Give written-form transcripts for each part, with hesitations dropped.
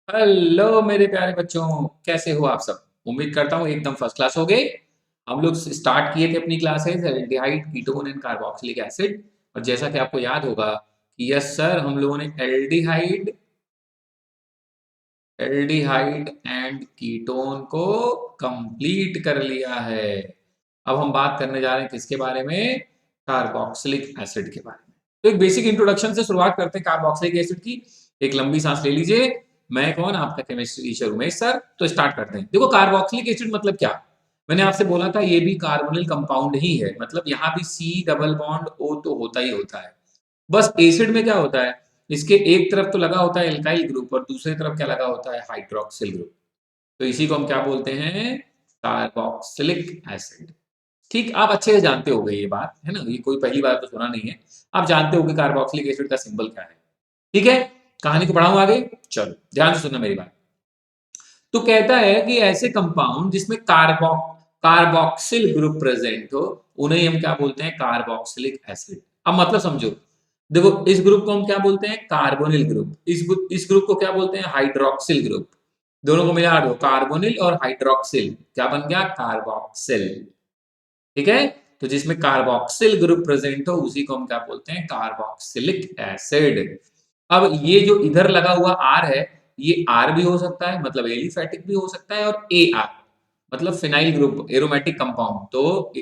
Hello मेरे प्यारे बच्चों, कैसे हो आप सब। उम्मीद करता हूँ एकदम फर्स्ट क्लास हो गए। हम लोग स्टार्ट किए थे अपनी classes aldehyde ketone and carboxylic acid. और जैसा कि आपको याद होगा कि यस सर, हम लोगों ने एल्डिहाइड एल्डिहाइड एंड कीटोन को कंप्लीट कर लिया है। अब हम बात करने जा रहे हैं किसके बारे में? कार्बोक्सिलिक एसिड के बारे में। तो एक बेसिक इंट्रोडक्शन से शुरुआत करते हैं कार्बोक्सिलिक एसिड की। एक लंबी सांस ले लीजिए। मैं कौन? आपका केमिस्ट्री टीचर उमेश सर। तो स्टार्ट करते हैं। देखो, कार्बोक्सिलिक एसिड मतलब क्या? मैंने आपसे बोला था ये भी कार्बोनिल कंपाउंड ही है, मतलब यहाँ भी सी डबल बॉन्ड ओ तो होता ही होता है। बस एसिड में क्या होता है, इसके एक तरफ तो लगा होता है एल्काइल ग्रुप और दूसरी तरफ क्या लगा होता है? Hydroxyl group. तो इसी को हम क्या बोलते हैं? Carboxylic acid. ठीक, आप अच्छे से जानते हो गए ये बात, है ना? ये कोई पहली बार तो सुना नहीं है। आप जानते हो कि कार्बोक्सिलिक एसिड का सिंबल क्या है। ठीक है, कहानी को बढ़ाऊं आगे। चलो ध्यान से सुनना मेरी बात। तो कहता है कि ऐसे कंपाउंड जिसमें कार्बोक्सिल ग्रुप प्रेजेंट हो, उन्हें हम क्या बोलते हैं? Carboxylic acid. अब मतलब समझो। देखो, इस ग्रुप को हम क्या बोलते हैं? Carbonyl group. इस ग्रुप को क्या बोलते हैं? Hydroxyl group. दोनों को मिला दो, कार्बोनिल और हाइड्रोक्सिल क्या बन गया? कार्बोक्सिल। ठीक है। तो जिसमें कार्बोक्सिल ग्रुप प्रेजेंट हो उसी को हम क्या बोलते हैं? Carboxylic acid. अब ये जो इधर लगा हुआ आर है, ये आर भी हो सकता है, मतलब एलिफैटिक भी हो सकता है, और ए आर मतलब फिनाइल ग्रुप एरोमेटिक कंपाउंड। तो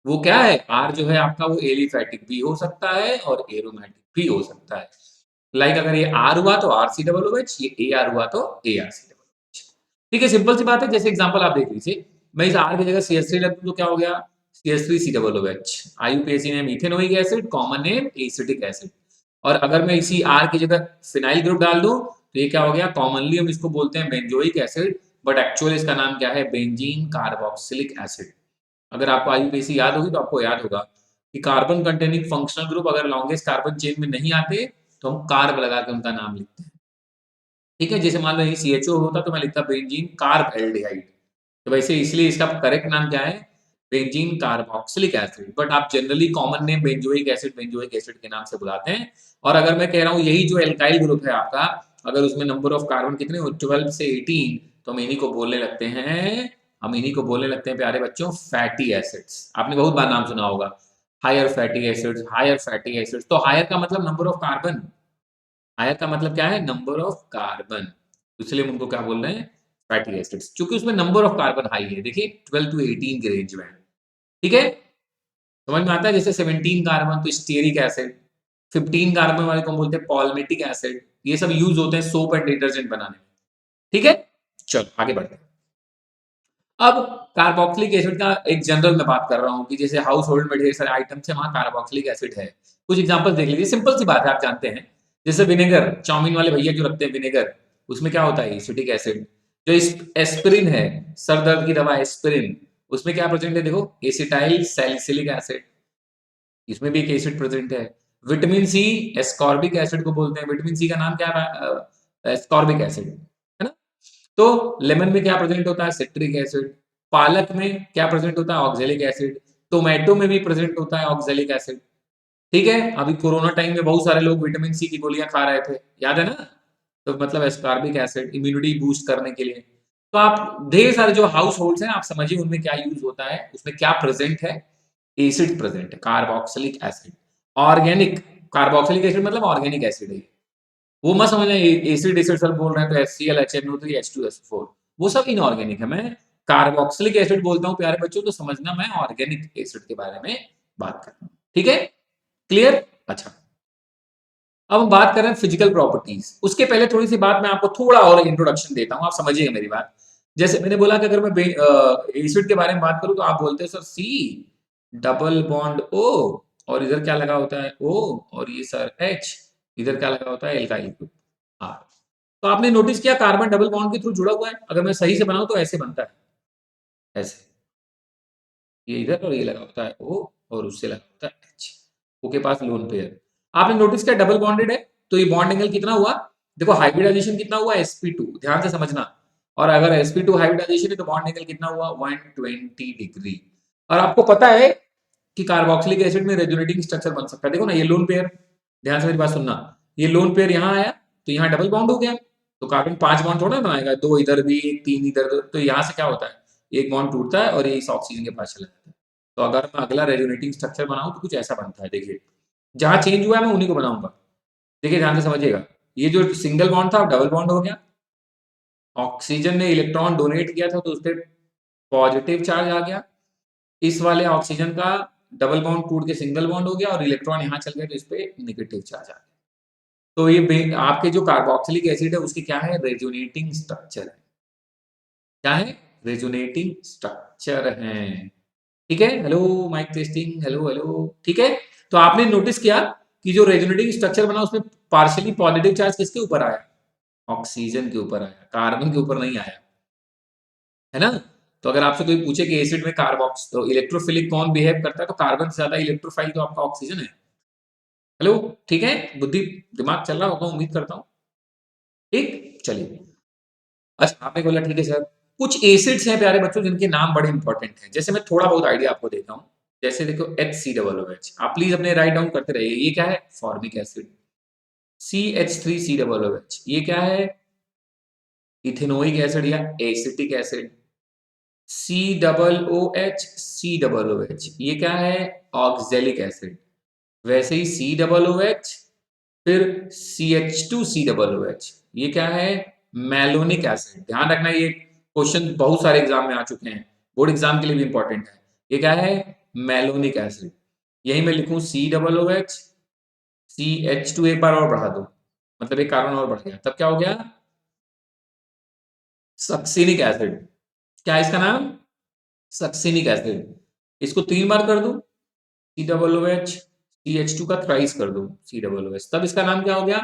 वो क्या है? आर जो है आपका, वो एलिफैटिक भी हो सकता है और एरोमेटिक भी हो सकता है। लाइक अगर ये आर हुआ तो R C double O H, ये ए आर हुआ तो A R C double O H. ठीक है, सिंपल सी बात है। जैसे एग्जांपल आप देख लीजिए, मैं इस आर की जगह सी एस थ्री रख दूं तो क्या हो गया? C S three C double O H. IUPAC name ethanoic acid, common name acetic acid. और अगर मैं इसी आर की जगह फिनाइल ग्रुप डाल दूं तो ये क्या हो गया? कॉमनली हम इसको बोलते हैं बेंजोइक एसिड, बट एक्चुअली इसका नाम क्या है? Benzene carboxylic acid. अगर आपको आईयूपीएसी याद होगी तो आपको याद होगा कि कार्बन कंटेनिंग फंक्शनल ग्रुप अगर लॉन्गेस्ट कार्बन चेन में नहीं आते तो हम कार्ब लगा के उनका नाम लिखते हैं। ठीक है, जैसे मान लो यही सी एच ओ होता तो मैं लिखता बेंजीन कार्ब एल्डिहाइड। तो वैसे इसलिए इसका करेक्ट नाम क्या है? Benzene carboxylic acid. बट आप generally common name benzoic acid के नाम से बुलाते हैं। और अगर मैं कह रहा हूँ यही जो एल्काइल ग्रुप है आपका, अगर उसमें नंबर ऑफ कार्बन कितने हो, 12 से 18, तो हम इन्हीं को बोलने लगते हैं, प्यारे बच्चों, फैटी एसिड्स। आपने बहुत बार नाम सुना होगा, higher fatty acids, higher fatty acids. तो हायर का मतलब नंबर ऑफ कार्बन, हायर का मतलब क्या है? Number of carbon. इसलिए हम उनको क्या बोल रहे हैं? फैटी एसिड्स, क्योंकि उसमें नंबर ऑफ कार्बन हाई है। देखिए 12 टू 18 के रेंज में है। ठीक है, समझ में आता है? जैसे 17 कार्बन तो स्टीयरिक एसिड, 15 कार्बन वाले को हम बोलते हैं पॉल्मेटिक एसिड। ये सब यूज होते हैं सोप एंड डिटर्जेंट बनाने में। ठीक है, चलो आगे बढ़ते हैं। अब कार्बोक्सिलिक एसिड का एक जनरल में बात कर रहा हूं कि जैसे हाउस होल्ड में ढेर सारे आइटम्स है, वहां कार्बोक्सिलिक एसिड है। कुछ एग्जांपल देख लीजिए, सिंपल सी बात है, आप जानते हैं। जैसे विनेगर, चाउमीन वाले भैया जो रखते हैं विनेगर, उसमें क्या होता है? Acetic acid. जो एस्पिरिन है, सर दर्द की दवा एस्पिरिन, उसमें क्या प्रेजेंट है? देखो, एसिटाइल सैलिसिलिक एसिड, इसमें भी एक एसिड प्रेजेंट है। विटामिन सी, एस्कॉर्बिक एसिड को बोलते हैं। विटामिन सी का नाम क्या है? एस्कॉर्बिक एसिड, है ना? तो लेमन में क्या प्रेजेंट होता है? Citric acid. पालक में क्या प्रेजेंट होता है? Oxalic acid. टोमेटो में भी प्रेजेंट होता है ऑक्जेलिक एसिड। ठीक है, अभी कोरोना टाइम में बहुत सारे लोग विटामिन सी की गोलियां खा रहे थे, याद है ना? तो मतलब एस्कॉर्बिक एसिड इम्यूनिटी बूस्ट करने के लिए। तो आप ढेर सारे जो हाउस होल्ड्स हैं, आप समझिए उनमें क्या यूज होता है, उसमें क्या प्रेजेंट है? एसिड प्रेजेंट है, carboxylic acid. Organic, carboxylic acid मतलब ऑर्गेनिक एसिड है। वो मत समझना एसिड एसिड सब बोल रहे हैं तो HCl HNO3 H2SO4, वो सब इनऑर्गेनिक है। मैं कार्बोक्सिलिक एसिड बोलता हूँ प्यारे बच्चों, तो समझना मैं ऑर्गेनिक एसिड के बारे में बात कर रहा हूँ। ठीक है, क्लियर? अच्छा, अब हम बात कर रहे हैं फिजिकल प्रॉपर्टीज। उसके पहले थोड़ी सी बात मैं आपको थोड़ा और इंट्रोडक्शन देता हूं, आप समझिएगा मेरी बात। जैसे मैंने बोला कि अगर मैं एसिड के बारे में बात करूं तो आप बोलते हैं sir C double bond O, और इधर क्या लगा होता है? ओ, और ये सर एच, इधर क्या लगा होता है? Alkyl group R. तो आपने नोटिस किया कार्बन डबल बॉन्ड के थ्रू जुड़ा हुआ है। अगर मैं सही से बनाऊं तो ऐसे बनता है, ऐसे, ये इधर और ये लगा होता है ओ, और उससे लगा होता है एच, ओ के पास लोन पेयर। आपने नोटिस किया डबल बॉन्डेड है, तो ये बॉन्ड एंगल कितना हुआ? देखो हाइब्रिडाइजेशन कितना हुआ? sp2, ध्यान से समझना। और अगर sp2 हाइब्रिडाइजेशन है तो बॉन्ड एंगल कितना हुआ? 120 डिग्री। और आपको पता है कि कार्बोक्सिलिक एसिड में रेजोनेटिंग स्ट्रक्चर बन सकता है। देखो ना, ये लोन पेयर, ध्यान से मेरी बात सुनना, ये लोन पेयर यहां आया तो यहां डबल बॉन्ड हो गया। तो कार्बन 5 बॉन्ड थोड़ा बनाएगा, 2 इधर भी 3 इधर, तो यहाँ से क्या होता है, एक बॉन्ड टूटता है और ये इस ऑक्सीजन के पास चला जाता है। तो अगर मैं अगला रेजोनेटिंग स्ट्रक्चर बनाऊं तो कुछ ऐसा बनता है, देखिए जहां चेंज हुआ है मैं उन्हीं को बनाऊंगा। देखिए ध्यान से समझिएगा, ये जो सिंगल बॉन्ड था डबल बॉन्ड हो गया, ऑक्सीजन ने इलेक्ट्रॉन डोनेट किया था तो उस पर पॉजिटिव चार्ज आ गया, इस वाले ऑक्सीजन का डबल बॉन्ड टूट के सिंगल बॉन्ड हो गया और इलेक्ट्रॉन यहाँ चल गया तो इस पे नेगेटिव चार्ज आ गया। तो ये आपके जो कार्बोक्सिलिक एसिड है उसकी क्या है, रेजोनेटिंग स्ट्रक्चर है। क्या है, रेजोनेटिंग स्ट्रक्चर है। ठीक है, hello mic testing, hello hello. ठीक है, तो आपने नोटिस किया कि जो रेजोनेटिंग स्ट्रक्चर बना उसमें पार्शियली पॉजिटिव चार्ज किसके ऊपर आया, ऑक्सीजन के ऊपर आया, कार्बन के ऊपर नहीं आया, है ना। तो अगर आपसे कोई पूछे कि एसिड में कार्बोक्स तो इलेक्ट्रोफिलिक कौन बिहेव करता है, तो कार्बन से ज्यादा इलेक्ट्रोफाइल तो आपका ऑक्सीजन है। हेलो, ठीक है, बुद्धि दिमाग चल रहा होगा उम्मीद करता हूँ। ठीक, चलिए। अच्छा आपने बोला ठीक है सर, कुछ एसिड्स हैं प्यारे बच्चों जिनके नाम बड़े इंपॉर्टेंट हैं, जैसे मैं थोड़ा बहुत आइडिया आपको देता हूँ। जैसे देखो HCOOH, आप प्लीज अपने राइट डाउन करते रहिए। ये क्या है, फॉर्मिक एसिड। CH3COOH, ये क्या है, इथेनोइक एसिड या एसिटिक एसिड। COOH, ये क्या है, ऑक्जेलिक एसिड। वैसे ही COOH, फिर CH2COOH, ये क्या है, मेलोनिक एसिड। ध्यान रखना ये क्वेश्चन बहुत सारे एग्जाम में आ चुके हैं, बोर्ड एग्जाम के लिए भी इंपॉर्टेंट है। ये क्या है, मेलोनिक एसिड। यही मैं लिखूं COOH, CH2 एक बार और बढ़ा दो, मतलब एक कार्बन और बढ़ गया, तब क्या हो गया, सक्सिनिक एसिड। क्या है इसका नाम, सक्सिनिक एसिड। इसको 3 बार कर दूं, COOH, CH2 का थ्राइस कर दूं, COOH, तब इसका नाम क्या हो गया,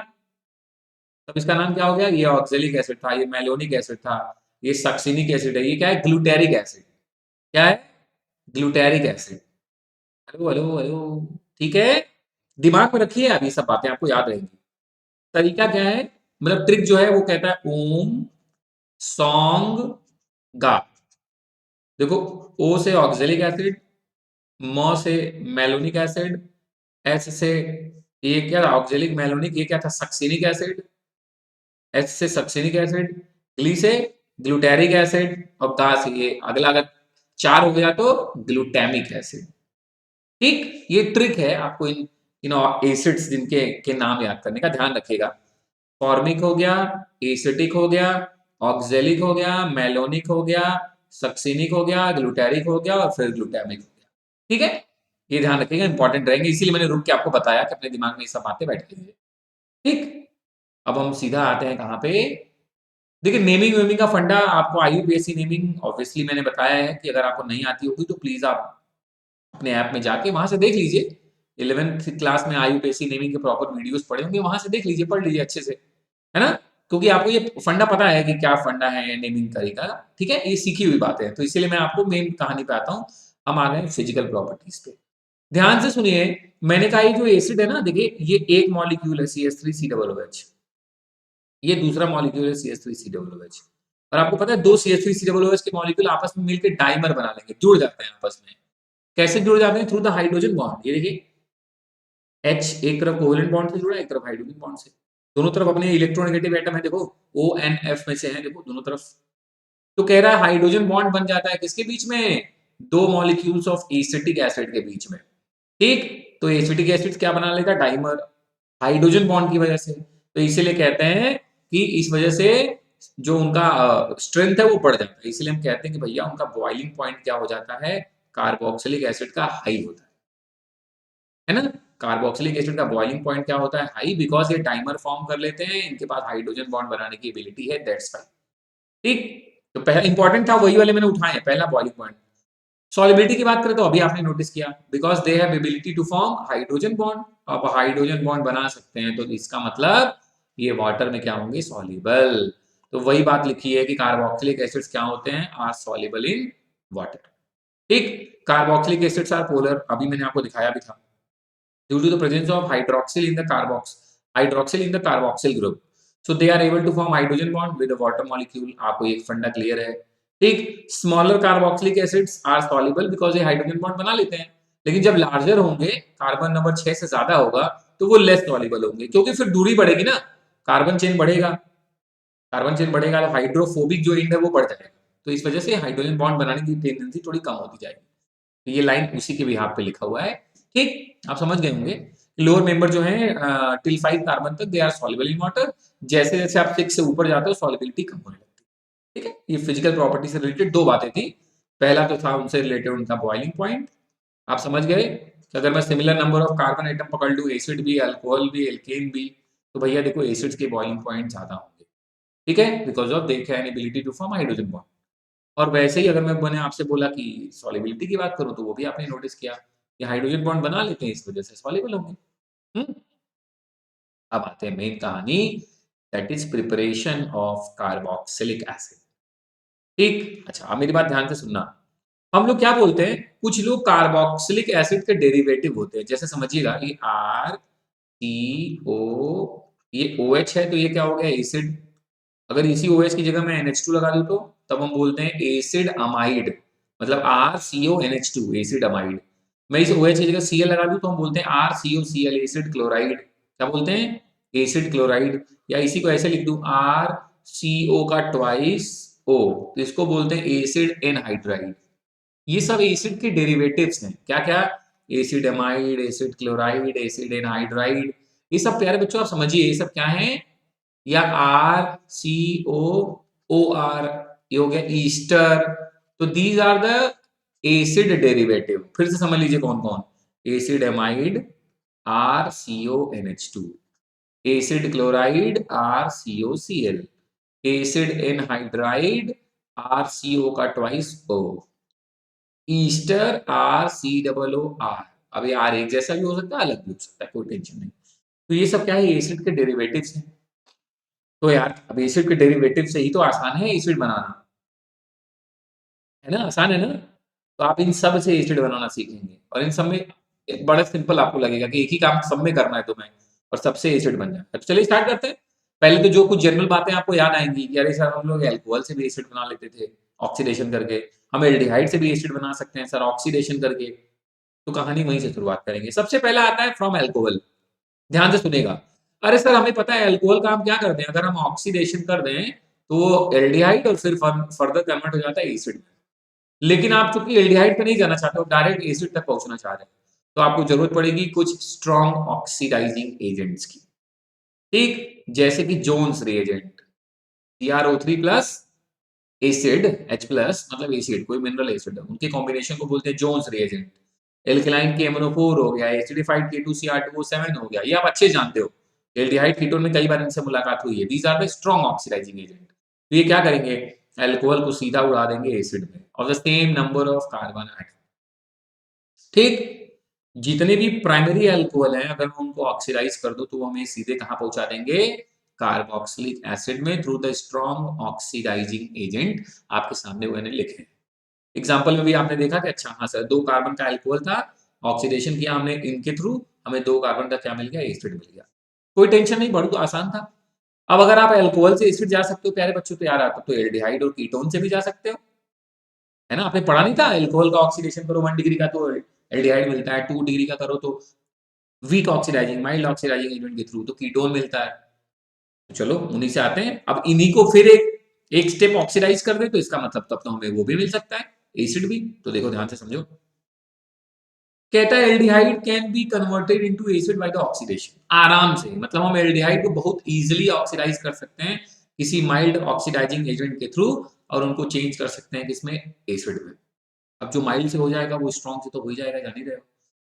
तब इसका नाम क्या हो गया, ये ऑक्जेलिक एसिड था, ये मेलोनिक एसिड था, ये सक्सिनिक एसिड है, ये क्या है, ग्लूटेरिक एसिड। क्या है, glutaric acid. Hello hello hello. ठीक है, दिमाग में रखिए, अब ये सब बातें आपको याद रहेंगी। तरीका क्या है, मतलब ट्रिक जो है वो कहता है ओम सॉन्ग गा। देखो, ओ से ऑक्जेलिक एसिड, म से मेलोनिक एसिड, एस से ये क्या था, ऑक्जेलिक मेलोनिक, ये क्या था, सक्सिनिक एसिड, एच से सक्सिनिक एसिड, ग्ली से ग्लूटेरिक एसिड, और गा से ये अगला अगर 4 हो गया तो ग्लूटामिक एसिड। ठीक, ये ट्रिक है आपको इन एसिड्स जिनके के नाम याद करने का, ध्यान रखिएगा। फॉर्मिक हो गया, एसिटिक हो गया, ऑक्जेलिक हो गया, मेलोनिक हो गया, सक्सिनिक हो गया, ग्लूटेरिक हो गया और फिर ग्लूटामिक हो गया। ठीक है, ये ध्यान रखिएगा, इंपॉर्टेंट रहेंगे, इसीलिए मैंने रुक के आपको बताया कि अपने दिमाग में ये सब बातें बैठ लीजिए। ठीक, अब हम सीधा आते हैं कहाँ पे, देखिए नेमिंग वेमिंग का फंडा आपको IUPAC नेमिंग ऑब्वियसली मैंने बताया है कि अगर आपको नहीं आती होगी तो प्लीज आप अपने ऐप में जाके वहां से देख लीजिए। 11th क्लास में IUPAC नेमिंग के प्रॉपर वीडियोस पड़े होंगे, वहां से देख लीजिए, पढ़ लीजिए अच्छे से, है ना। क्योंकि आपको ये फंडा पता है कि क्या फंडा है नेमिंग तरीका। ठीक है, ये सीखी हुई बात है, तो इसीलिए मैं आपको मेन कहानी पे आता हूँ। हम आ गए फिजिकल प्रॉपर्टीज पे, ध्यान से सुनिए। मैंने कहा ये जो एसिड है ना, देखिए ये एक मॉलिक्यूल है CH3COOH, ये दूसरा मॉलिक्यूल है CH3COOH, और आपको पता है दो CH3COOH के मॉलिक्यूल आपस में मिलकर डाइमर बना लेंगे, जुड़ जाते हैं आपस में। कैसे जुड़ जाते हैं, थ्रू द हाइड्रोजन बॉन्ड। ये देखिए H एक तरफ कोवेलेंट बॉन्ड से जुड़ा है, एक तरफ हाइड्रोजन बॉन्ड से, दोनों तरफ अपने इलेक्ट्रोनेगेटिव एटम है, देखो ONF में से है, देखो दोनों तरफ। तो कह रहा है हाइड्रोजन बॉन्ड बन जाता है किसके बीच में, दो मॉलिक्यूल्स ऑफ एसिटिक एसिड के बीच में। ठीक, तो एसिटिक एसिड क्या बना लेगा, डाइमर, हाइड्रोजन बॉन्ड की वजह से। तो इसीलिए कहते हैं कि इस वजह से जो उनका स्ट्रेंथ है वो बढ़ जाता है, इसलिए हम कहते हैं कि भैया उनका बॉइलिंग पॉइंट क्या हो जाता है, कार्बोक्सिलिक एसिड का हाई होता है ना। कार्बोक्सिलिक एसिड का बॉइलिंग पॉइंट क्या होता है, हाई, बिकॉज ये डाइमर फॉर्म कर लेते हैं, इनके पास हाइड्रोजन बॉन्ड बनाने की एबिलिटी है, दैट्स वाई। ठीक, तो पहला इंपॉर्टेंट था वही वाले मैंने उठाए हैं, पहला बॉइलिंग पॉइंट। सॉलिबिलिटी की बात करें तो अभी आपने नोटिस किया, because they have ability to form hydrogen bond. अब हाइड्रोजन बॉन्ड बना सकते हैं तो इसका मतलब ये वाटर में क्या होंगे, सॉल्युबल। तो वही बात लिखी है कि कार्बोक्सिलिक एसिड्स क्या होते हैं, आर सॉल्युबल इन वाटर। ठीक, कार्बोक्सिलिक एसिड्स आर पोलर, अभी मैंने आपको दिखाया भी था, due to the presence of hydroxyl in the carboxyl group, so they are able to form hydrogen bond with a water molecule। आपको एक फंडा क्लियर है। ठीक, smaller carboxylic acids are soluble because ये हाइड्रोजन बॉन्ड बना लेते हैं, लेकिन जब लार्जर होंगे, कार्बन नंबर 6 से ज्यादा होगा, तो वो लेस सॉल्युबल होंगे, क्योंकि फिर दूरी बढ़ेगी ना, कार्बन चेन बढ़ेगा, कार्बन चेन बढ़ेगा तो हाइड्रोफोबिक जो एंड है वो बढ़ जाएगा, तो इस वजह से हाइड्रोजन बॉन्ड बनाने की टेंडेंसी थोड़ी कम होती जाएगी। तो ये लाइन उसी के बिहाफ पे लिखा हुआ है। ठीक, आप समझ गए होंगे। लोअर मेंबर जो है टिल 5 कार्बन तक they are soluble in water, जैसे जैसे आप 6 से ऊपर जाते हो सॉल्युबिलिटी कम होने लगती है। ठीक है, ये फिजिकल प्रॉपर्टी से रिलेटेड दो बातें थी। पहला तो था उनसे रिलेटेड उनका बॉइलिंग पॉइंट, आप समझ गए कि अगर मैं similar number of carbon atom पकड़ लूँ, एसिड भी, अल्कोहल भी, एल्केन भी, तो भैया देखो एसिड्स के बॉइलिंग पॉइंट ज्यादा होंगे। ठीक है, because of they can ability to form hydrogen bond. और वैसे ही अगर मैंने आपसे बोला कि सॉल्युबिलिटी की बात करूं, तो वो भी आपने नोटिस किया कि हाइड्रोजन बॉन्ड बना लेते हैं, इस वजह से सॉल्युबल होंगे। हम्म? अब आते हैं मेन कहानी, that is preparation of carboxylic acid. ठीक, अच्छा अब मेरी बात ध्यान से सुनना। हम लोग क्या बोलते हैं, कुछ लोग कार्बोक्सिलिक एसिड के डेरिवेटिव होते हैं, जैसे समझिएगा ये आर सी ओ, ये ओ एच है तो ये क्या हो गया एसिड। अगर इसी ओ एच की जगह मैं NH2 लगा दूं तो तब हम बोलते हैं एसिड अमाइड, मतलब RCONH2 एसिड अमाइड। मैं इस OH की जगह Cl लगा दूं तो हम बोलते हैं RCOCl एसिड क्लोराइड। क्या बोलते हैं, एसिड क्लोराइड। या इसी को ऐसे लिख दूं RCO का ट्वाइस O, तो इसको बोलते हैं एसिड एनहाइड्राइड। ये सब एसिड के डेरिवेटिव्स हैं। क्या क्या, acid amide, acid chloride, acid anhydride. ये सब प्यारे बच्चों आप समझिए, ये सब क्या है, या RCOOR, ये हो गया ईस्टर। तो these are the acid derivative. फिर से समझ लीजिए कौन कौन, acid amide RCONH2, acid chloride RCOCl, acid anhydride RCO का ट्वाइस O, ईस्टर RCOOR। अब ये R एक जैसा भी हो सकता है, अलग भी हो सकता है, कोई टेंशन नहीं। तो ये सब क्या है, एसिड के डेरिवेटिव्स हैं। तो यार अब एसिड के डेरिवेटिव से ही तो आसान है एसिड बनाना, है ना, आसान है ना। तो आप इन सब से एसिड बनाना सीखेंगे, और इन सब में एक बड़ा सिंपल आपको लगेगा कि एक ही काम सब में करना है तुम्हें, और सबसे एसिड बन जाए। तो चलिए स्टार्ट करते हैं। पहले तो जो कुछ जनरल बातें आपको याद आएंगी कि अरे सर हम लोग एल्कोहल से भी एसिड बना लेते थे ऑक्सीडेशन करके, हम एल्डिहाइड से भी एसिड बना सकते हैं सर ऑक्सीडेशन करके। तो कहानी वहीं से शुरुआत करेंगे। सबसे पहला आता है फ्रॉम एल्कोहल, ध्यान से सुनेगा। अरे सर हमें पता है अल्कोहल का हम क्या करते हैं, अगर हम ऑक्सीडेशन कर दें तो एल्डिहाइड और फिर फर्दर कन्वर्ट हो जाता है एसिड में। लेकिन आप चूंकि एल्डिहाइड पे नहीं जाना चाहते हो, डायरेक्ट एसिड तक पहुंचना चाह रहे हैं, तो आपको जरूरत पड़ेगी कुछ स्ट्रॉन्ग ऑक्सीडाइजिंग एजेंट्स की। ठीक, जैसे कि Jones reagent, CrO3 plus acid H plus, मतलब एसिड कोई मिनरल एसिड है, उनके कॉम्बिनेशन को बोलते हैं जोन्स रिएजेंट। एल्कलाइन KMNO4 हो गया, एसिडिफाइड K2Cr2O7 हो गया, ये आप अच्छे जानते हो। एल्डिहाइड कीटोन में कई बार इनसे मुलाकात हुई है। These are the strong oxidising agent. तो ये क्या करेंगे, अल्कोहल को सीधा उड़ा देंगे एसिड में of the same number of carbon atom. ठीक, जितने भी प्राइमरी अल्कोहल हैं अगर मैं उनको ऑक्सीडाइज कर दूं तो वो हमें सीधे कहां पहुंचा देंगे, कार्बोक्सिलिक एसिड में, through the strong oxidising agent आपके सामने मैंने लिखे हैं। एग्जाम्पल में भी आपने देखा कि अच्छा हाँ सर, 2 कार्बन का अल्कोहल था, ऑक्सीडेशन किया हमने इनके थ्रू, हमें 2 कार्बन का क्या मिल गया, एसिड मिल गया। कोई टेंशन नहीं, बहुत आसान था। अब अगर आप अल्कोहल से एसिड जा सकते हो प्यारे बच्चों, तो यार आप तो एल्डिहाइड और कीटोन से भी जा सकते हो, है ना। आपने पढ़ा नहीं था, अल्कोहल का ऑक्सीडेशन करो 1 डिग्री का तो एल्डिहाइड मिलता है, 2 डिग्री का करो तो weak oxidising mild oxidising agent के थ्रू तो कीटोन मिलता है। तो चलो उन्हीं से आते हैं। अब इन्हीं को फिर एक स्टेप ऑक्सीडाइज कर दे तो इसका मतलब तब तो हमें वो भी मिल सकता है, एसिड भी। तो देखो ध्यान से समझो, कहता है aldehyde can be converted into acid by the oxidation. आराम से, मतलब हम एल्डिहाइड को बहुत इजीली ऑक्सीडाइज कर सकते हैं किसी माइल्ड ऑक्सीडाइजिंग एजेंट के थ्रू, और उनको चेंज कर सकते हैं किसमें, एसिड में। अब जो माइल्ड से हो जाएगा वो स्ट्रॉन्ग से तो हो ही जाएगा, जान ही रहे हो।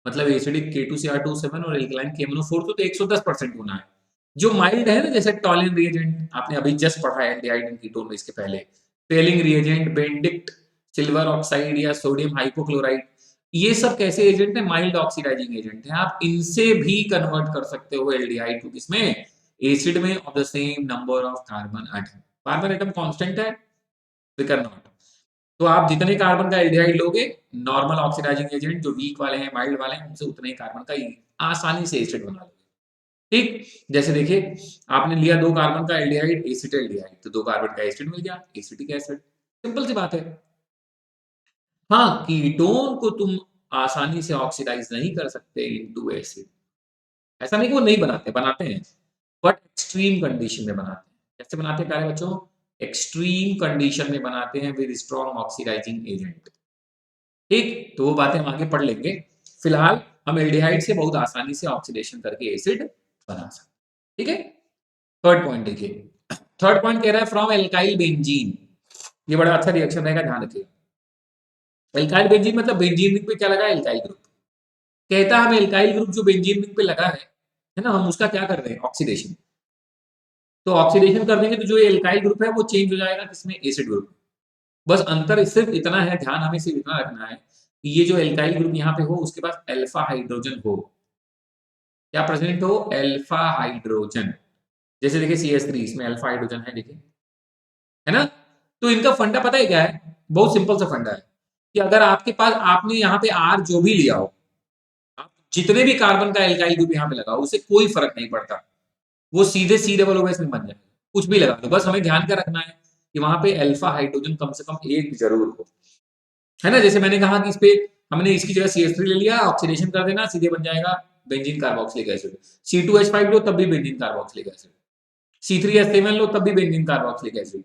मतलब एसिडिक K2Cr2O7 और एल्कलाइन KMNO4 तो 110% होना है। जो माइल्ड है ना, जैसे टॉलिन रिएजेंट आपने अभी जस्ट पढ़ा है एल्डिहाइड एंड कीटोन में इसके पहले, Fehling reagent, Benedict, silver oxide या सोडियम हाइपोक्लोराइड, ये सब कैसे एजेंट है, माइल्ड ऑक्सीडाइजिंग एजेंट है। आप इनसे भी कन्वर्ट कर सकते हो एल्डिहाइड को किसमें, एसिड में, of the same number of carbon atom. Carbon atom constant है, फिकर नॉट। तो आप जितने कार्बन का एल्डिहाइड लोगे, नॉर्मल ऑक्सीडाइजिंग एजेंट जो वीक वाले हैं, माइल्ड वाले हैं, उनसे उतने ही कार्बन का आसानी से एसिड बना लोगे। ठीक, जैसे देखिए आपने लिया 2 कार्बन का एल्डिहाइड, एसिटाल्डिहाइड, तो 2 कार्बन का एसिड मिल गया, एसिटिक एसिड। सिंपल सी बात है। हाँ, कीटोन को तुम आसानी से ऑक्सीडाइज नहीं कर सकते इनटू एसिड। ऐसा नहीं कि वो नहीं बनाते, बनाते हैं, बट एक्सट्रीम कंडीशन में बनाते हैं। कैसे बनाते हैं प्यारे बच्चों, एक्सट्रीम कंडीशन में बनाते हैं विद स्ट्रॉन्ग ऑक्सीडाइजिंग एजेंट। ठीक, तो वो बातें हम आगे पढ़ लेंगे। फिलहाल हम एल्डिहाइड से बहुत आसानी से ऑक्सीडेशन करके एसिड बना सकते हैं। ठीक है, थर्ड पॉइंट देखिए, थर्ड पॉइंट कह रहा है फ्रॉम एल्काइल बेंजीन। ये बड़ा अच्छा रिएक्शन रहेगा, ध्यान रखिएगा। एल्काइल बेंजीन मतलब बेंजीन रिंग पे क्या लगा है, एल्काइल ग्रुप। कहता है हम एल्काइल ग्रुप जो बेंजीन रिंग पे लगा है ना, हम उसका क्या कर रहे हैं, ऑक्सीडेशन। तो ऑक्सीडेशन कर देंगे तो जो एल्काइल ग्रुप है वो चेंज हो जाएगा किसमें, एसिड ग्रुप। बस अंतर सिर्फ इतना है, ध्यान हमें सिर्फ इतना रखना है कि ये जो एल्काइल ग्रुप यहाँ पे हो उसके पास अल्फा हाइड्रोजन हो। क्या प्रेजेंट हो, अल्फा हाइड्रोजन। जैसे देखिए CH3, इसमें अल्फा हाइड्रोजन है, देखिए, है ना। तो इनका फंडा पता है क्या है, बहुत सिंपल सा फंडा है कि अगर आपके पास, आपने यहाँ पे R जो भी लिया हो, आप जितने भी कार्बन का एल्काइल ग्रुप यहाँ पे लगा हो, उससे कोई फर्क नहीं पड़ता, वो सीधे C डबल OH में बन जाएगा। कुछ भी लगा दो, बस हमें ध्यान क्या रखना है कि वहां पे अल्फा हाइड्रोजन कम से कम एक जरूर हो, है ना। जैसे मैंने कहा कि इस पे हमने इसकी जगह CH3 ले लिया, ऑक्सीडेशन कर देना, सीधे बन जाएगा बेंजीन कार्बोक्सिलिक एसिड। C2H5 लो तब भी बेंजीन कार्बोक्सिलिक एसिड, C3H7 लो तब भी बेंजीन कार्बोक्सिलिक एसिड।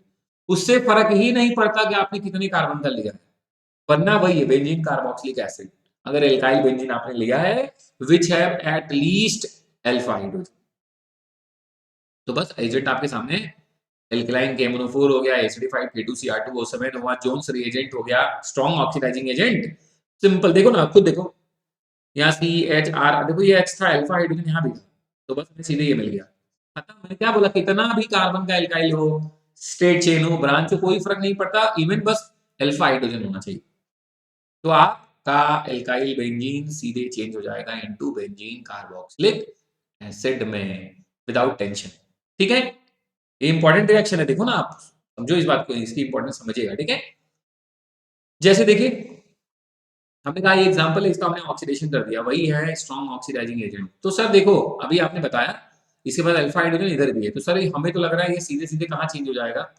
उससे फर्क ही नहीं पड़ता कि आपने कितने कार्बन का लिया है, बनना वही है, बेंजीन कार्बोक्सिलिक एसिड। अगर एल्काइल बेंजीन आपने लिया है which have at least alpha hydrogen, तो बस एजेंट आपके सामने, एल्कलाइन KMnO4 हो गया, एसिडिफाइड K2Cr2O7 हुआ, जोन्स रिएजेंट हो गया, स्ट्रॉन्ग ऑक्सीडाइजिंग एजेंट। सिंपल, देखो ना, खुद देखो, यहाँ CHR, देखो ये H था, अल्फा हाइड्रोजन यहाँ भी था, तो बस हमें सीधे ये मिल गया खत्म। मैंने क्या बोला, कितना भी कार्बन का एल्काइल हो, स्ट्रेट चेन हो, ब्रांच हो, कोई फर्क नहीं पड़ता, इवन बस अल्फा हाइड्रोजन होना चाहिए, तो आपका एल्काइल बेंजीन सीधे चेंज हो जाएगा इनटू बेंजीन कार्बोक्सिलिक एसिड में विदाउट टेंशन। ठीक है, ये इंपॉर्टेंट रिएक्शन है, देखो ना, आप समझो इस बात को, इसकी इंपॉर्टेंस समझिएगा। ठीक है, जैसे देखिए हमने कहा ये एग्जांपल है, इसका हमने ऑक्सीडेशन कर दिया, वही है स्ट्रॉन्ग ऑक्सीडाइजिंग एजेंट। तो सर देखो, अभी आपने बताया इसके बाद अल्फा हाइड्रोजन इधर भी है, तो सर हमें तो लग रहा है ये सीधे सीधे कहाँ चेंज हो जाएगा,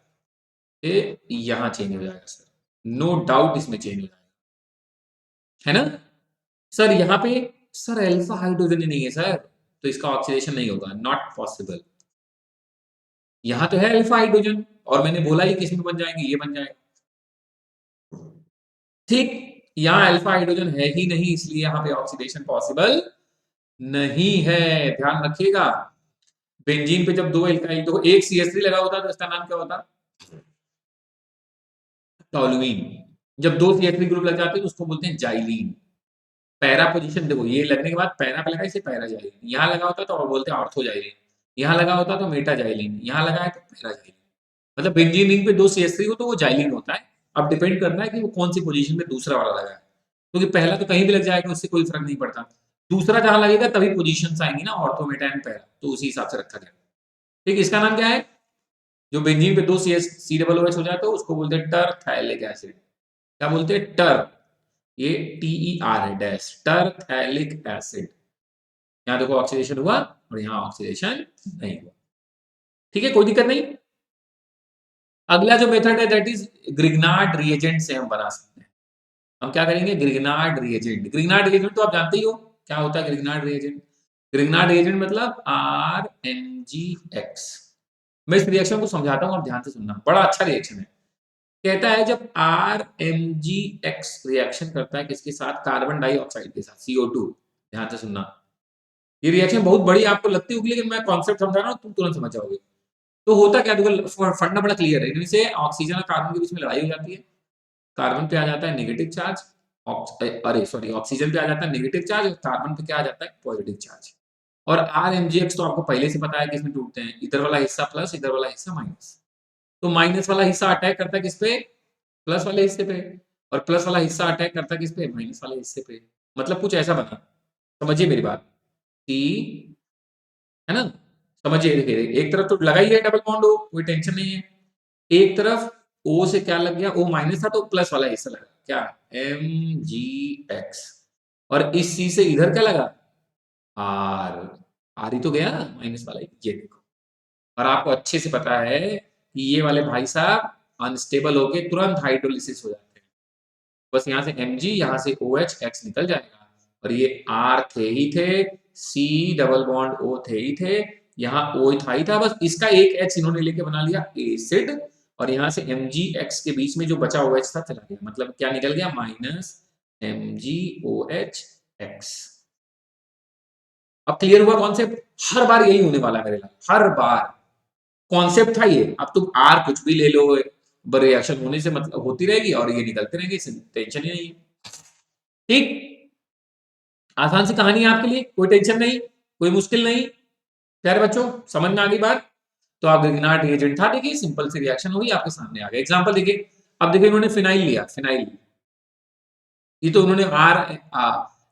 ये यहाँ चेंज हो जाएगा सर, नो डाउट इसमें चेंज हो जाएगा, है ना। सर यहाँ पे सर अल्फा हाइड्रोजन ही नहीं है सर, तो इसका ऑक्सीडेशन नहीं होगा, नॉट पॉसिबल। यहाँ तो है अल्फा हाइड्रोजन, और मैंने बोला ही किसमें बन जाएंगे, ये बन जाएगा। ठीक, यहाँ अल्फा हाइड्रोजन है ही नहीं, इसलिए यहाँ पे ऑक्सीडेशन पॉसिबल नहीं है, ध्यान रखिएगा। बेंजीन पे जब दो एल्काइल, तो एक CH3 लगा होता तो इसका नाम क्या होता, टॉलुइन। जब दो CH3 ग्रुप लग जाते हैं तो उसको बोलते हैं जाइलीन। पैरा पोजीशन देखो, ये लगने के बाद पैरा पे लगा, इसे पैरा जाइलीन, यहाँ लगा होता तो बोलते हैं ऑर्थो जाइलीन, यहाँ लगा होता तो मेटा जाइलीन, यहाँ लगा है तो पैरा जाइलीन। मतलब बेंजीन रिंग पे दो CH3 हो तो वो जाइलीन होता है। अब डिपेंड करना है कि वो कौन सी पोजीशन में दूसरा वाला लगा है, क्योंकि पहला तो कहीं भी लग जाएगा, उससे कोई फर्क नहीं पड़ता, दूसरा जहां लगेगा तभी पोजीशंस आएंगी ना, ऑर्थो मेटा एंड पैरा, तो उसी हिसाब से रखा जाएगा। ठीक, इसका नाम क्या है, जो बेंजीन पे दो CH, C डबल OH हो जाए तो उसको बोलते हैं टरथैलिक एसिड। क्या बोलते हैं, टर, ये TER है, डैश, टरथैलिक एसिड। यहाँ देखो ऑक्सीडेशन हुआ और यहाँ ऑक्सीडेशन नहीं हुआ। ठीक है, कोई दिक्कत नहीं। अगला जो मेथड है दैट इज ग्रिग्नार्ड रिएजेंट से हम बना सकते हैं। हम क्या करेंगे, ग्रिग्नार्ड रिएजेंट। ग्रिग्नार्ड रिएजेंट तो आप जानते ही हो क्या होता है ग्रिग्नार्ड रिएजेंट। ग्रिग्नार्ड रिएजेंट मतलब RMgX। मैं इस रिएक्शन को समझाता हूँ, आप ध्यान से सुनना, बड़ा अच्छा रिएक्शन है। कहता है जब RMgX रिएक्शन करता है किसके साथ, कार्बन डाइऑक्साइड के साथ, CO2। ध्यान से सुनना, ये रिएक्शन बहुत बड़ी आपको लगती होगी, लेकिन मैं कॉन्सेप्ट समझा रहा हूँ, तुम तुरंत समझ जाओगे। तो होता क्या, देखो फंडा बड़ा क्लियर है, इनमें से ऑक्सीजन और कार्बन के बीच में लड़ाई हो जाती है, कार्बन पे आ जाता है नेगेटिव चार्ज, अरे सॉरी, ऑक्सीजन पे आ जाता है नेगेटिव चार्ज, और कार्बन पे क्या आ जाता है, पॉजिटिव चार्ज। और RMgX तो आपको पहले से पता है कि इसमें टूटते हैं, इधर वाला हिस्सा प्लस, इधर वाला हिस्सा माइनस। तो माइनस वाला हिस्सा अटैक करता है किस पे, प्लस वाले हिस्से पे, और प्लस वाला हिस्सा अटैक करता है किस पे, माइनस वाले हिस्से पे। मतलब कुछ ऐसा बना, समझिए मेरी बात कि, है ना, समझिए। देखिए एक तरफ तो लगा ही है डबल बॉन्ड हो, कोई टेंशन नहीं है, एक तरफ O से क्या लग गया, O माइनस था तो प्लस वाला हिस्सा लगा, क्या, MgX। और इस C से इधर क्या लगा, R ही तो गया माइनस वाला, ये देखो। और आपको अच्छे से पता है कि ये वाले भाई साहब अनस्टेबल होके तुरंत हाइड्रोलिसिस हो जाते हैं। बस यहाँ से Mg, यहाँ से OH, X निकल जाएगा, और ये R थे ही थे, C डबल बॉन्ड O थे ही थे, यहाँ ओ था ही था, बस इसका एक H इन्होंने लेके बना लिया एसिड, और यहाँ से MgX के बीच में जो बचा हुआ H था चला गया, मतलब क्या निकल गया, माइनस MgOH X। अब क्लियर हुआ कॉन्सेप्ट? हर बार यही होने वाला है मेरे लिए, हर बार कॉन्सेप्ट था ये। अब तुम आर कुछ भी ले लो, रिएक्शन होने से मतलब होती रहेगी और ये निकलते रहेंगे, टेंशन ही नहीं है। ठीक, आसान सी कहानी है आपके लिए, कोई टेंशन नहीं, कोई मुश्किल नहीं। प्यारे बच्चों, समझ में आ गई बात? तो आप ग्रिग्नार्ड रिएजेंट था, देखिए सिंपल सी रिएक्शन हुई, आपके सामने आ गया। एग्जांपल देखिए, अब देखिए इन्होंने फिनाइल लिया, फिनाइल, ये तो उन्होंने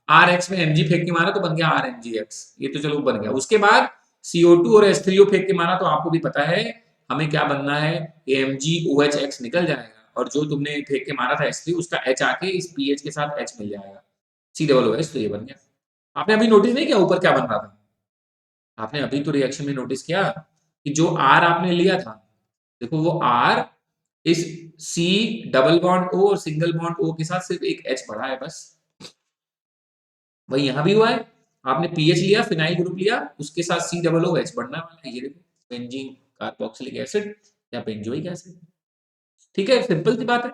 आर एक्स में Mg फेंक के मारा तो बन गया RMgX, ये तो चलो बन गया। उसके बाद CO2 और H3O फेंक के मारा तो आपको भी पता है हमें क्या बनना है, MgOHX निकल जाएगा, और जो तुमने फेंक के मारा था H3 उसका H आके इस PH के साथ H मिल जाएगा, COOH, तो ये बन गया। आपने अभी नोटिस नहीं किया ऊपर क्या बन रहा था? आपने अभी तो रिएक्शन में नोटिस किया कि जो R आपने लिया था, देखो वो R इस C डबल बॉन्ड O और सिंगल बॉन्ड O के साथ सिर्फ एक H बढ़ा है बस। वही यहां भी हुआ है, आपने पीएच लिया, फिनाइल ग्रुप लिया, उसके साथ COOH बढ़ना वाला है, ये देखो बेंजीन कार्बोक्सिलिक एसिड या बेंजोइक एसिड। ठीक है, सिंपल सी बात है।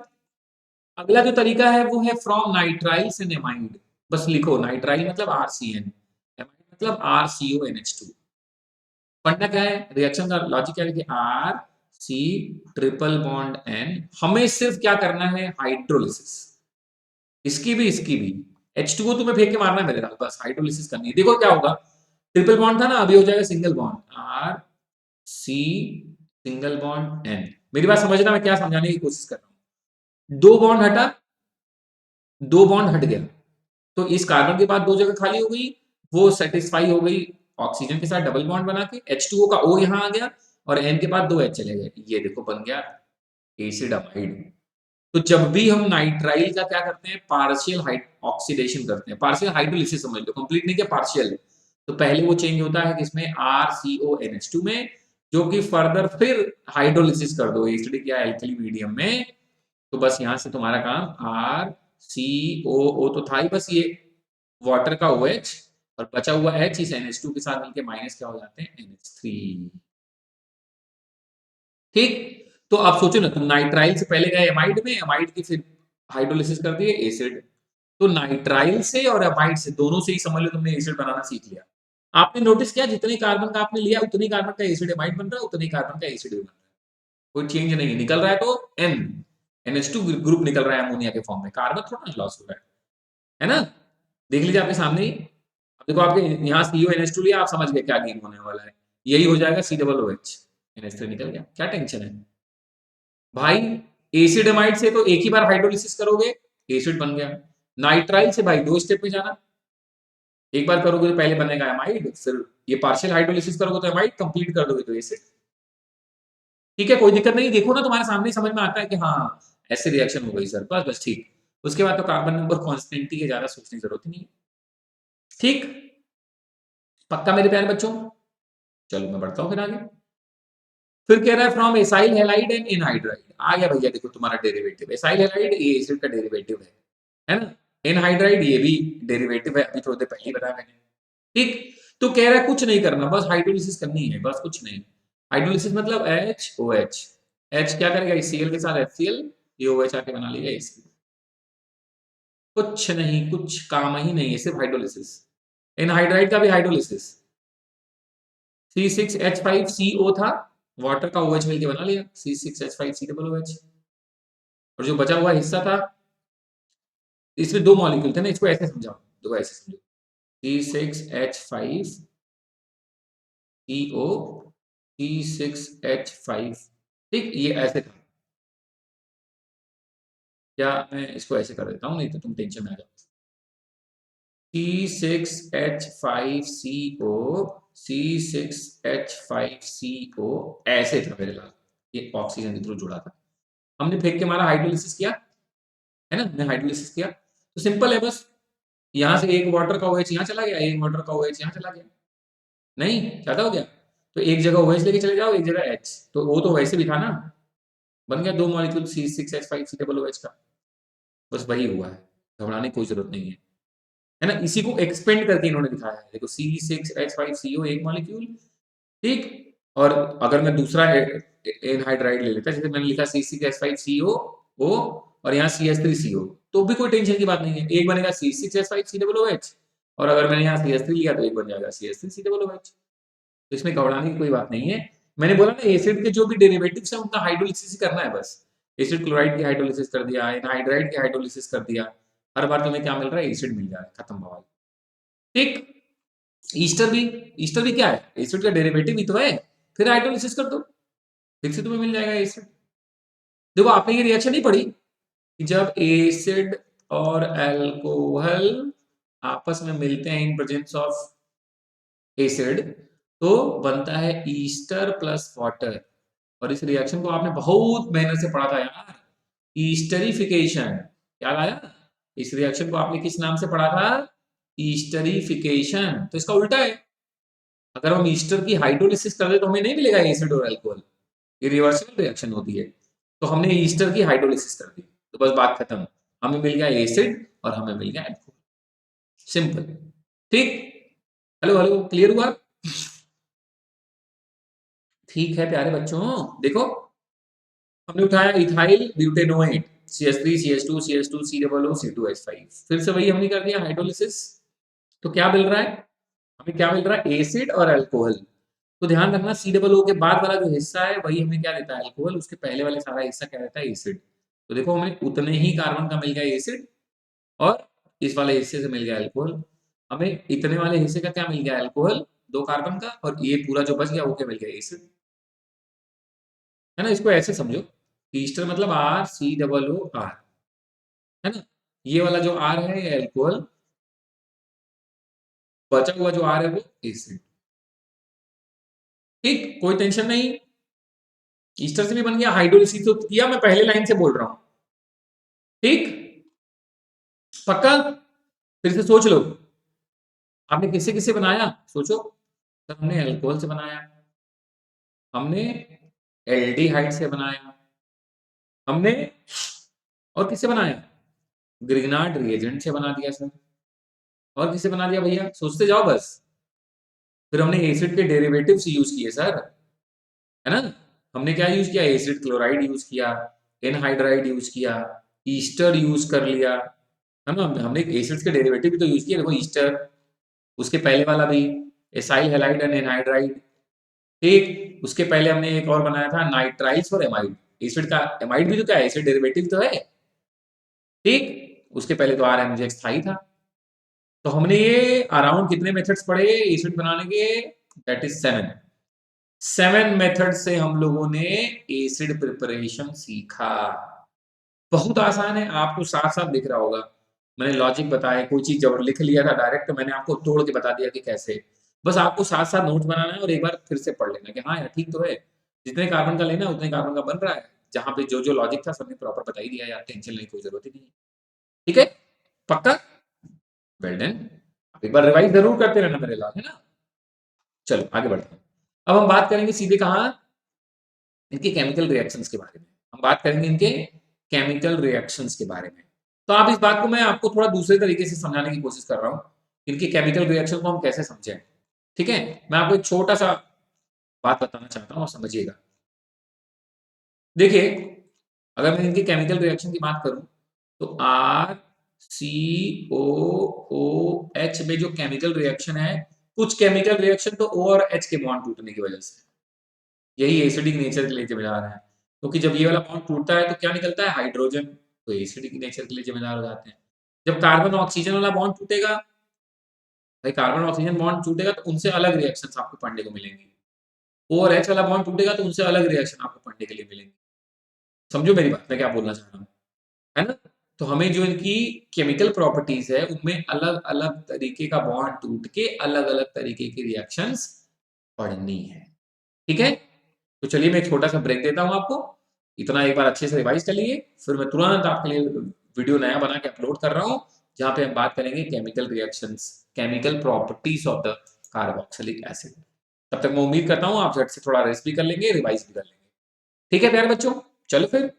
अगला जो तरीका है वो है फ्रॉम नाइट्राइल से एमाइड। बस लिखो नाइट्राइल मतलब RCN, एमाइड मतलब RCONH2। फंडा क्या है, रिएक्शन का लॉजिक क्या है कि R C triple bond N, हमें सिर्फ क्या करना है, हाइड्रोलिसिस, इसकी भी H2O तुम्हें फेंक के मारना है मेरे साथ, बस हाइड्रोलिसिस करनी है। देखो क्या होगा, ट्रिपल बॉन्ड था ना, अभी हो जाएगा single bond, R C single bond N। मेरी बात समझना, मैं क्या समझाने की कोशिश कर रहा हूं, दो बॉन्ड हटा, दो बॉन्ड हट गया, तो इस कार्बन के बाद दो जगह खाली हो गई, वो सेटिस्फाई हो गई ऑक्सीजन के साथ डबल बॉन्ड बना के, H2O का O यहां आ गया और N के बाद दो H चले गए, ये देखो बन गया एसिड अमाइड। तो जब भी हम नाइट्राइल का क्या करते हैं, पार्शियल ऑक्सीडेशन करते हैं, पार्शियल हाइड्रोलिसिस समझ लो, कंप्लीट नहीं क्या, पार्शियल, तो पहले वो चेंज होता है किसमें, RCONH2 में, जो कि फर्दर फिर हाइड्रोलिसिस कर दो एसिडिक या एल्कली मीडियम में, तो बस यहां से तुम्हारा काम RCOO तो था ही, बस ये वाटर का OH और बचा हुआ H इस NH2 के साथ मिलकर माइनस क्या हो जाते हैं, NH3। ठीक, तो आप सोचो ना, तुम नाइट्राइल से पहले गए एमाइड में, एमाइड की फिर हाइड्रोलिसिस कर दिए एसिड, तो नाइट्राइल से और एमाइड से दोनों से ही समझ लो तुमने एसिड बनाना सीख लिया। आपने नोटिस किया जितने कार्बन का आपने लिया उतनी कार्बन का एसिड एमाइड बन रहा है, उतनी कार्बन का एसिड बन रहा है, कोई चेंज नहीं है, निकल रहा है तो N NH2 ग्रुप निकल रहा है अमोनिया के फॉर्म में, कार्बन थोड़ा लॉस हो रहा है ना? देख लीजिए आपके सामने ही, अब देखो आपके यहाँ CONH2 लिया, आप समझ गए क्या गेन होने वाला है, यही हो जाएगा COOH, NH3 निकल गया, क्या टेंशन है भाई? एसिड एमाइड से तो एक ही बार हाइड्रोलिसिस करोगे, एसिड बन गया। नाइट्राइल से भाई दो स्टेप में जाना, एक बार करोगे तो पहले बनेगा एमाइड, फिर ये पार्शियल हाइड्रोलिसिस करोगे तो एमाइड, कंप्लीट कर दोगे तो एसिड। ठीक है, कोई दिक्कत नहीं, देखो ना तुम्हारे सामने समझ में आता है कि हाँ ऐसे रिएक्शन हो गई सर, बस बस ठीक। उसके बाद तो कार्बन नंबर कांस्टेंट ही है, ज्यादा सोचने की जरूरत ही नहीं है। ठीक, पक्का मेरे प्यारे बच्चों? चलो मैं बढ़ता हूँ फिर आगे। फिर कह रहा है from acyl halide and anhydride, आ गया भैया, देखो तुम्हारा डेरिवेटिव, एसाइल हैलाइड ये एसिड का डेरिवेटिव है ना, एनहाइड्राइड ये भी डेरिवेटिव है, अभी थोड़ी देर पहले ही बताया मैंने। ठीक, तो कह रहा है कुछ नहीं करना, बस हाइड्रोलिसिस करनी है, बस कुछ नहीं। हाइड्रोलिसिस मतलब HOH, H क्या करेगा, इस Cl के साथ HCl, ये OH आके बना लेगा एसिड। कुछ नहीं, कुछ काम ही नहीं है, सिर्फ हाइड्रोलिसिस। एनहाइड्राइड का भी हाइड्रोलिसिस, C6H5CO था, वाटर का OH मिलके बना लिया C6H5COOH, और जो बचा हुआ हिस्सा था, इसमें दो मॉलिक्यूल थे ना, इसको ऐसे समझाओ, दो ऐसे समझो, C6H5CO, C6H5, ठीक, ये ऐसे था, क्या मैं इसको ऐसे कर देता हूँ, नहीं तो तुम टेंशन में आ जाओ। C6H5CO, C6H5CO ऐसे था मेरे लाल, ये ऑक्सीजन के थ्रू जुड़ा था, हमने फेंक के मारा, हाइड्रोलिसिस किया है ना, हमने हाइड्रोलिसिस किया, तो सिंपल है बस, यहां से एक वाटर का OH यहाँ चला गया, एक वाटर का OH यहाँ चला गया, नहीं ज्यादा हो गया, तो एक जगह OH लेके चले जाओ, एक जगह H, तो वो तो वैसे भी था ना, बन गया दो मॉलिक्यूल C6H5COOH का, बस वही हुआ है, घबराने की कोई जरूरत नहीं है ना, इसी को एक्सपेंड करके इन्होंने दिखाया है, देखो C6H5CO एक मॉलिक्यूल, ठीक। और अगर मैं दूसरा एनहाइड्राइड ले लेता, जैसे मैंने लिखा C6H5CO O और यहाँ CH3CO, तो भी कोई टेंशन की बात नहीं है। एक बनेगा C6H5COOH और अगर मैंने यहाँ CH3 लिया तो एक बन जाएगा CH3COOH। तो इसमें घबराने की कोई बात नहीं है। मैंने बोला ना एसिड के जो भी डेरिवेटिव्स हैं उनका हाइड्रोलिसिस करना है बस। एसिड क्लोराइड की हाइड्रोलिसिस कर दिया, एनहाइड्राइड की हाइड्रोलिसिस कर दिया, हर बार तुम्हें क्या मिल रहा है? एसिड मिल जा रहा है, खत्म बवाल। ठीक। ईस्टर भी, ईस्टर भी क्या है? एसिड का डेरिवेटिव ही तो है, फिर हाइड्रोलिसिस कर दो, फिर से तुम्हें मिल जाएगा एसिड। देखो आपने ये रिएक्शन नहीं पढ़ी कि जब एसिड और अल्कोहल आपस में मिलते हैं इन प्रेजेंस ऑफ एसिड तो बनता है ईस्टर प्लस वाटर। और इस रिएक्शन को आपने बहुत मेहनत से पढ़ा था यार, ईस्टरिफिकेशन। याद आया? इस रिएक्शन को आपने किस नाम से पढ़ा था? ईस्टरिफिकेशन। तो इसका उल्टा है, अगर हम ईस्टर की हाइड्रोलिसिस कर दे तो हमें नहीं मिलेगा एसिड और अल्कोहल, ये रिवर्सिबल रिएक्शन होती है। तो हमने ईस्टर की हाइड्रोलिसिस कर दी तो बस बात खत्म, हमें मिल गया एसिड और हमें मिल गया अल्कोहल। सिंपल। ठीक। हेलो हेलो, क्लियर हुआ? ठीक है प्यारे बच्चों, देखो हमने उठाया ethyl ब्यूटेनोएट CH3 CH2 CH2 COO C2H5, फिर से वही हमने कर दिया हाइड्रोलिसिस। तो क्या मिल रहा है हमें? क्या मिल रहा है? एसिड और अल्कोहल। तो ध्यान रखना COO के बाद वाला जो हिस्सा है वही हमें क्या देता है? अल्कोहल। उसके पहले वाले सारा हिस्सा क्या देता है? एसिड। तो देखो हमें उतने ही कार्बन का मिल गया एसिड और इस वाले हिस्से से मिल गया अल्कोहल। हमें इतने वाले हिस्से का क्या मिल गया? अल्कोहल, 2 कार्बन का, और ये पूरा जो बच गया वो क्या मिल गया? एसिड। है ना? इसको ऐसे समझो, ईस्टर मतलब RCOO, है ना? ये वाला जो R है ये अल्कोहल, बचा हुआ जो R है वो एसिड। ठीक, कोई टेंशन नहीं। ईस्टर से भी बन गया, हाइड्रोलिसिस तो किया, मैं पहले लाइन से बोल रहा हूं। ठीक, पक्का? फिर से सोच लो, आपने किससे किससे बनाया? सोचो। सर हमने अल्कोहल से बनाया, हमने एल्डिहाइड से बनाया, हमने और किससे बनाया? ग्रिग्नार्ड रिएजेंट से बना दिया सर। और किससे बना दिया भैया? सोचते जाओ बस। फिर हमने एसिड के डेरिवेटिव्स यूज किए सर, है ना? हमने क्या यूज किया? एसिड क्लोराइड यूज किया, एनहाइड्राइड यूज किया, ईस्टर यूज कर लिया, है ना? हमने एसिड्स के डेरिवेटिव भी तो यूज किए, देखो ईस्टर, उसके पहले वाला भी एसाइल हैलाइड एंड एनहाइड्राइड। ठीक, उसके पहले हमने एक और बनाया था नाइट्राइल्स और एमाइड। एसिड का एमाइड भी तो क्या है? एसिड डेरिवेटिव तो है। ठीक, उसके पहले तो RMGX था ही था। तो हमने ये अराउंड कितने मेथड्स पढ़े एसिड बनाने के? That is 7। 7 मेथड से हम लोगों ने एसिड प्रिपरेशन सीखा। बहुत आसान है, आपको साथ साथ दिख रहा होगा। मैंने लॉजिक बताया, कोई चीज जब लिख लिया था डायरेक्ट, तो मैंने आपको तोड़ के बता दिया कि कैसे। बस आपको साथ साथ नोट बनाना है और एक बार फिर से पढ़ लेना कि हाँ यार ठीक तो है, जितने कार्बन का लेना उतने कार्बन का बन रहा है। जहां पे जो जो लॉजिक था सबने प्रॉपर बता ही दिया यार, टेंशन लेने की कोई जरूरत ही नहीं है। ठीक है, पक्का? Well done. अब एक बार रिवाइज जरूर करते रहना मेरे लाल, है ना? चलो आगे बढ़ते हैं। अब हम बात करेंगे सीधे कहाँ? इनके केमिकल रिएक्शंस के बारे में। हम बात करेंगे इनके केमिकल रिएक्शंस के बारे में। तो आप इस बात को मैं आपको थोड़ा दूसरे तरीके से समझाने की कोशिश कर रहा हूँ, इनके केमिकल रिएक्शन को हम कैसे समझें। ठीक है, मैं आपको एक छोटा सा बात बताना चाहता हूँ और समझिएगा। देखिए, अगर मैं इनके केमिकल रिएक्शन की बात करूं तो RCOOH में जो केमिकल रिएक्शन है, कुछ केमिकल रिएक्शन तो O और H के बॉन्ड टूटने की वजह से, यही एसिडिक नेचर के लिए जिम्मेदार है। क्योंकि जब ये वाला बॉन्ड टूटता है तो क्या निकलता है? हाइड्रोजन। तो एसिडिक नेचर के लिए जिम्मेदार हो जाते हैं। जब कार्बन ऑक्सीजन वाला बॉन्ड टूटेगा, भाई कार्बन ऑक्सीजन बॉन्ड टूटेगा तो उनसे अलग रिएक्शंस आपको पढ़ने को मिलेंगे। O और H वाला बॉन्ड टूटेगा तो उनसे अलग रिएक्शन आपको पढ़ने के लिए मिलेंगे। समझो मेरी बात, मैं क्या बोलना चाह रहा हूँ, है ना? तो हमें जो इनकी केमिकल प्रॉपर्टीज है उनमें अलग अलग तरीके का बॉन्ड टूट के अलग अलग तरीके की रिएक्शंस पढ़नी है। ठीक है, तो चलिए मैं एक छोटा सा ब्रेक देता हूं आपको, इतना एक बार अच्छे से रिवाइज कर लिए, फिर मैं तुरंत आपके लिए वीडियो नया बना के अपलोड कर रहा हूं, जहां पे हम बात करेंगे chemical reactions, chemical properties of the carboxylic acid. तब तक मैं उम्मीद करता हूं आप झट से थोड़ा रेस्ट भी कर लेंगे, रिवाइज भी कर लेंगे। ठीक है प्यारे बच्चों, चलो फिर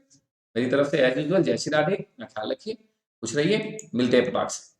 मेरी तरफ से एज यूजुअल जय श्री राधे, अपना ख्याल रखिए, खुश रहिए, मिलते हैं प्रभात से।